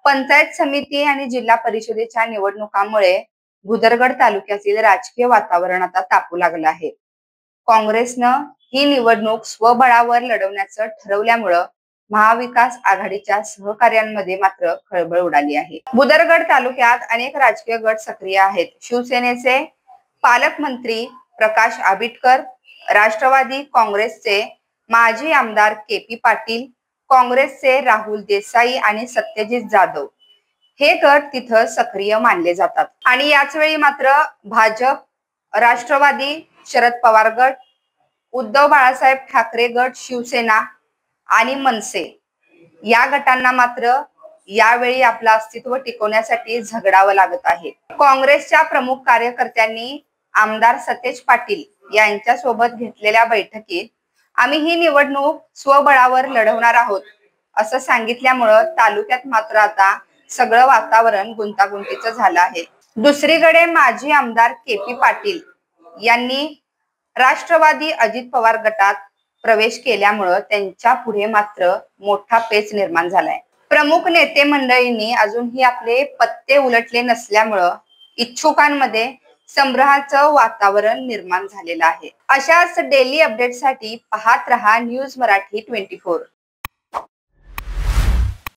पंचायत समिती आणि जिल्हा परिषदेच्या निवडणुकांमुळे भुदरगड तालुक्यातील राजकीय वातावरण आता तापू लागलं आहे। काँग्रेसनं ही निवडणूक स्वबळावर लढवण्याचं ठरवल्यामुळं महाविकास आघाडीच्या सहकार्यांमध्ये मात्र खळबळ उडाली आहे। भुदरगड तालुक्यात अनेक राजकीय गट सक्रिय आहेत। शिवसेनेचे पालकमंत्री प्रकाश आबिटकर, राष्ट्रवादी काँग्रेसचे माजी आमदार के.पी. पाटील, काँग्रेसचे राहुल देसाई आणि सत्यजित जाधव हे गट तिथं सक्रिय मानले जातात। आणि याच वेळी मात्र भाजप, राष्ट्रवादी, शरद पवार गट, उद्धव बाळासाहेब ठाकरे गट, शिवसेना आणि मनसे या गटांना मात्र यावेळी आपलं अस्तित्व टिकवण्यासाठी झगडावं लागत आहे। काँग्रेसच्या प्रमुख कार्यकर्त्यांनी आमदार सतेज पाटील यांच्या सोबत घेतलेल्या बैठकीत आम्ही ही निवडणूक स्वबळावर लढवणार आहोत असं सांगितल्यामुळं तालुक्यात मात्र आता सगळं वातावरण गुंतागुंतीचं झालं आहे। दुसरीकडे माजी आमदार के.पी. पाटील यांनी राष्ट्रवादी अजित पवार गटात प्रवेश केल्यामुळं त्यांच्या पुढे मात्र मोठा पेच निर्माण झालाय। प्रमुख नेते मंडळींनी अजूनही आपले पत्ते उलटले नसल्यामुळं इच्छुकांमध्ये संभ्रमाचं वातावरण निर्माण झालेलं आहे। अशाच डेली अपडेटसाठी पाहत रहा न्यूज मराठी 24।